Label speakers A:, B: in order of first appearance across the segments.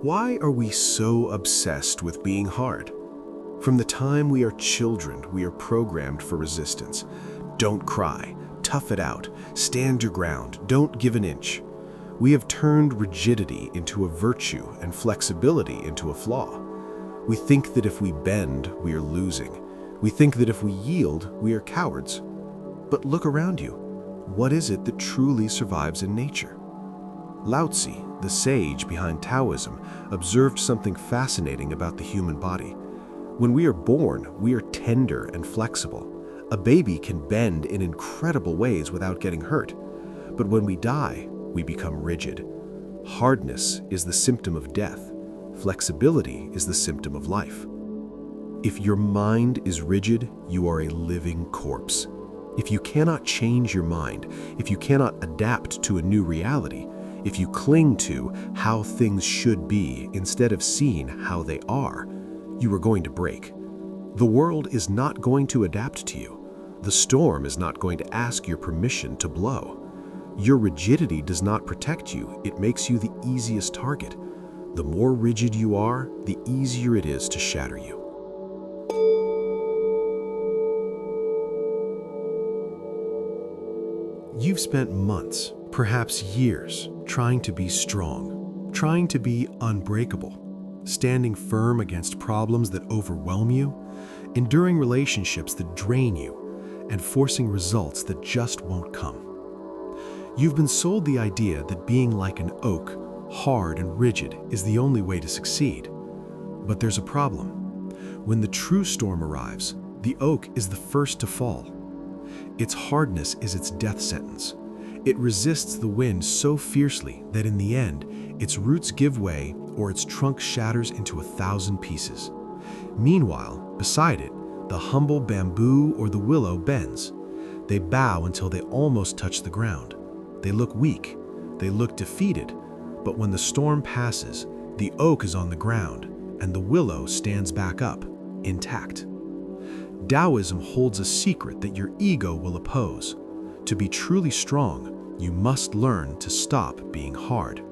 A: Why are we so obsessed with being hard? From the time we are children, we are programmed for resistance. Don't cry, tough it out, stand your ground, don't give an inch. We have turned rigidity into a virtue and flexibility into a flaw. We think that if we bend, we are losing. We think that if we yield, we are cowards. But look around you. What is it that truly survives in nature? Lao Tzu, the sage behind Taoism, observed something fascinating about the human body. When we are born, we are tender and flexible. A baby can bend in incredible ways without getting hurt. But when we die, we become rigid. Hardness is the symptom of death. Flexibility is the symptom of life. If your mind is rigid, you are a living corpse. If you cannot change your mind, if you cannot adapt to a new reality, if you cling to how things should be instead of seeing how they are, you are going to break. The world is not going to adapt to you. The storm is not going to ask your permission to blow. Your rigidity does not protect you, it makes you the easiest target. The more rigid you are, the easier it is to shatter you. You've spent months, perhaps years, trying to be strong, trying to be unbreakable, standing firm against problems that overwhelm you, enduring relationships that drain you, and forcing results that just won't come. You've been sold the idea that being like an oak, hard and rigid, is the only way to succeed. But there's a problem. When the true storm arrives, the oak is the first to fall. Its hardness is its death sentence. It resists the wind so fiercely that in the end, its roots give way or its trunk shatters into 1,000 pieces. Meanwhile, beside it, the humble bamboo or the willow bends. They bow until they almost touch the ground. They look weak, they look defeated, but when the storm passes, the oak is on the ground and the willow stands back up, intact. Taoism holds a secret that your ego will oppose. To be truly strong, you must learn to stop being hard.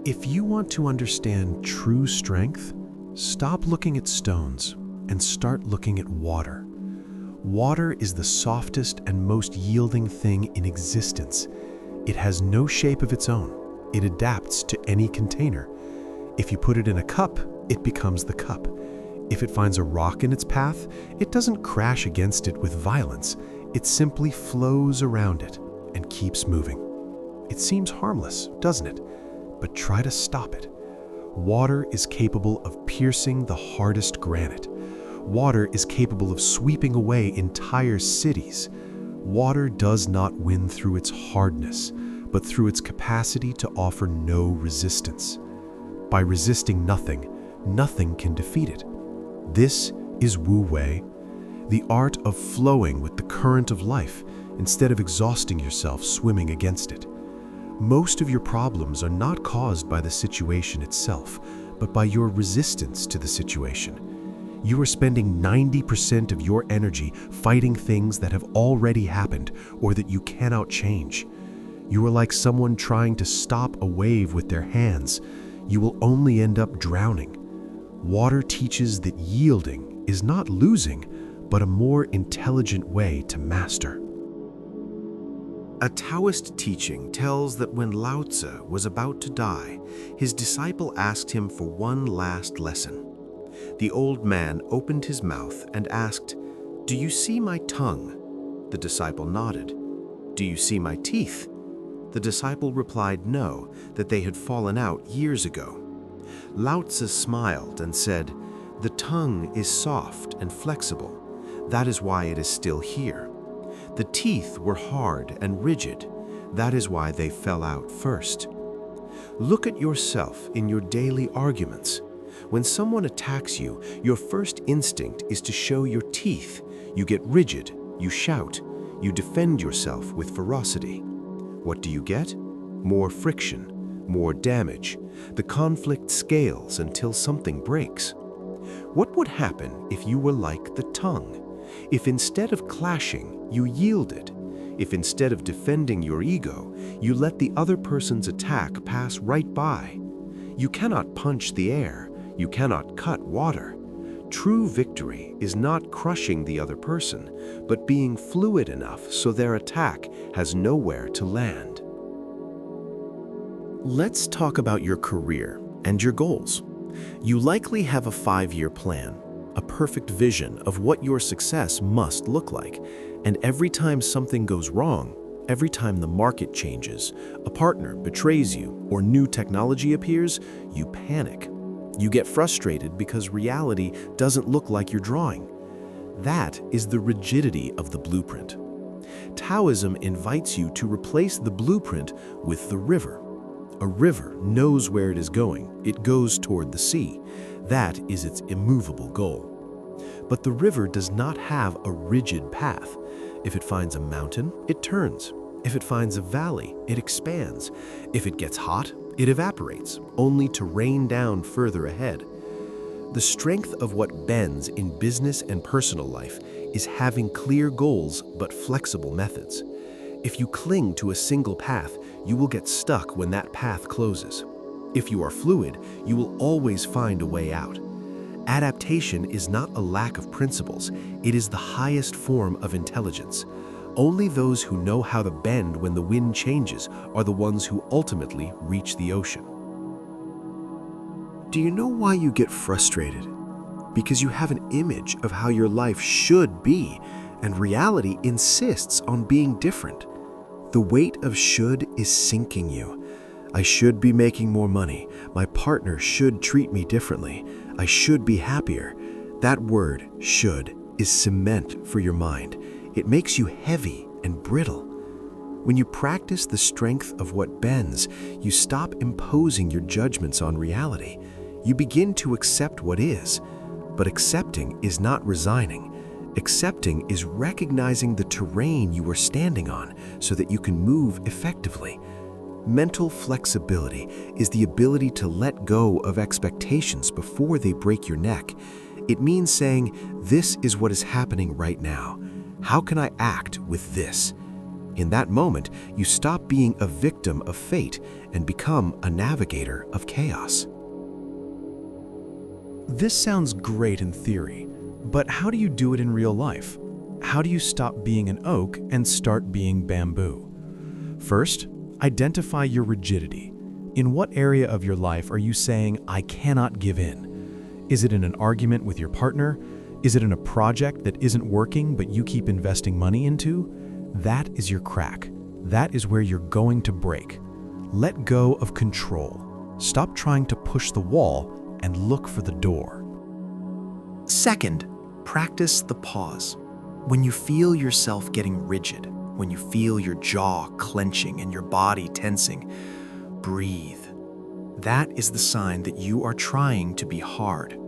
A: If you want to understand true strength, stop looking at stones and start looking at water. Water is the softest and most yielding thing in existence. It has no shape of its own. It adapts to any container. If you put it in a cup, it becomes the cup. If it finds a rock in its path, it doesn't crash against it with violence. It simply flows around it and keeps moving. It seems harmless, doesn't it? But try to stop it. Water is capable of piercing the hardest granite. Water is capable of sweeping away entire cities. Water does not win through its hardness, but through its capacity to offer no resistance. By resisting nothing, nothing can defeat it. This is Wu Wei, the art of flowing with the current of life instead of exhausting yourself swimming against it. Most of your problems are not caused by the situation itself, but by your resistance to the situation. You are spending 90% of your energy fighting things that have already happened or that you cannot change. You are like someone trying to stop a wave with their hands. You will only end up drowning. Water teaches that yielding is not losing, but a more intelligent way to master. A Taoist teaching tells that when Lao Tzu was about to die, his disciple asked him for one last lesson. The old man opened his mouth and asked, "Do you see my tongue?" The disciple nodded. "Do you see my teeth?" The disciple replied no, that they had fallen out years ago. Lao Tzu smiled and said, "The tongue is soft and flexible. That is why it is still here. The teeth were hard and rigid. That is why they fell out first." Look at yourself in your daily arguments. When someone attacks you, your first instinct is to show your teeth. You get rigid, you shout, you defend yourself with ferocity. What do you get? More friction, more damage. The conflict scales until something breaks. What would happen if you were like the tongue? If instead of clashing, you yielded? If instead of defending your ego, you let the other person's attack pass right by? You cannot punch the air. You cannot cut water. True victory is not crushing the other person, but being fluid enough so their attack has nowhere to land. Let's talk about your career and your goals. You likely have a 5-year plan, a perfect vision of what your success must look like. And every time something goes wrong, every time the market changes, a partner betrays you, or new technology appears, you panic. You get frustrated because reality doesn't look like your drawing. That is the rigidity of the blueprint. Taoism invites you to replace the blueprint with the river. A river knows where it is going. It goes toward the sea. That is its immovable goal. But the river does not have a rigid path. If it finds a mountain, it turns. If it finds a valley, it expands. If it gets hot, it evaporates, only to rain down further ahead. The strength of what bends in business and personal life is having clear goals but flexible methods. If you cling to a single path, you will get stuck when that path closes. If you are fluid, you will always find a way out. Adaptation is not a lack of principles, it is the highest form of intelligence. Only those who know how to bend when the wind changes are the ones who ultimately reach the ocean. Do you know why you get frustrated? Because you have an image of how your life should be, and reality insists on being different. The weight of should is sinking you. I should be making more money. My partner should treat me differently. I should be happier. That word, should, is cement for your mind. It makes you heavy and brittle. When you practice the strength of what bends, you stop imposing your judgments on reality. You begin to accept what is. But accepting is not resigning. Accepting is recognizing the terrain you are standing on so that you can move effectively. Mental flexibility is the ability to let go of expectations before they break your neck. It means saying, this is what is happening right now. How can I act with this? In that moment, you stop being a victim of fate and become a navigator of chaos.
B: This sounds great in theory, but how do you do it in real life? How do you stop being an oak and start being bamboo? First, identify your rigidity. In what area of your life are you saying, I cannot give in? Is it in an argument with your partner? Is it in a project that isn't working but you keep investing money into? That is your crack. That is where you're going to break. Let go of control. Stop trying to push the wall and look for the door.
C: Second, practice the pause. When you feel yourself getting rigid, when you feel your jaw clenching and your body tensing, breathe. That is the sign that you are trying to be hard.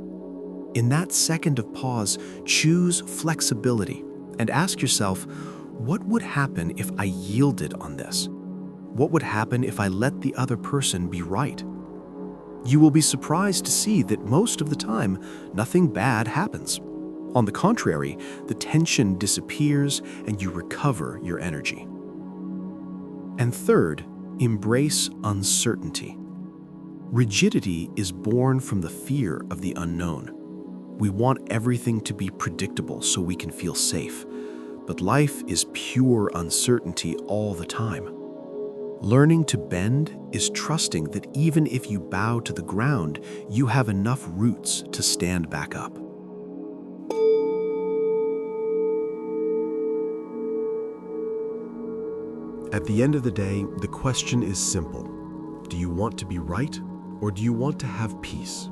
C: In that second of pause, choose flexibility and ask yourself, what would happen if I yielded on this? What would happen if I let the other person be right? You will be surprised to see that most of the time, nothing bad happens. On the contrary, the tension disappears and you recover your energy. And third, embrace uncertainty. Rigidity is born from the fear of the unknown. We want everything to be predictable so we can feel safe. But life is pure uncertainty all the time. Learning to bend is trusting that even if you bow to the ground, you have enough roots to stand back up.
A: At the end of the day, the question is simple. Do you want to be right, or do you want to have peace?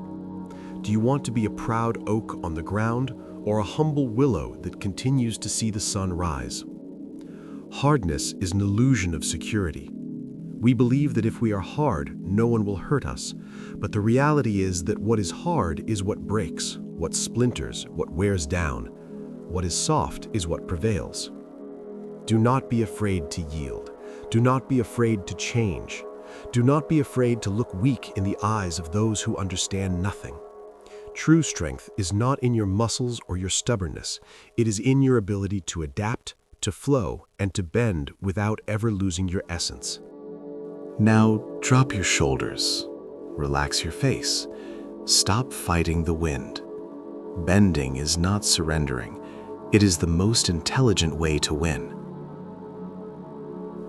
A: Do you want to be a proud oak on the ground, or a humble willow that continues to see the sun rise? Hardness is an illusion of security. We believe that if we are hard, no one will hurt us. But the reality is that what is hard is what breaks, what splinters, what wears down. What is soft is what prevails. Do not be afraid to yield. Do not be afraid to change. Do not be afraid to look weak in the eyes of those who understand nothing. True strength is not in your muscles or your stubbornness. It is in your ability to adapt, to flow, and to bend without ever losing your essence.
D: Now drop your shoulders.
A: Relax your face. Stop fighting the wind. Bending is not surrendering. It is the most intelligent way to win.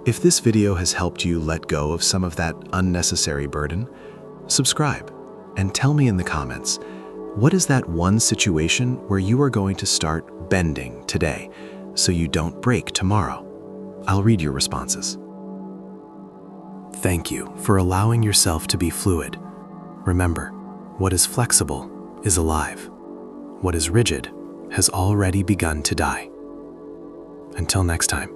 A: If this video has helped you let go of some of that unnecessary burden, subscribe and tell me in the comments, what is that one situation where you are going to start bending today so you don't break tomorrow? I'll read your responses. Thank you for allowing yourself to be fluid. Remember, what is flexible is alive. What is rigid has already begun to die. Until next time.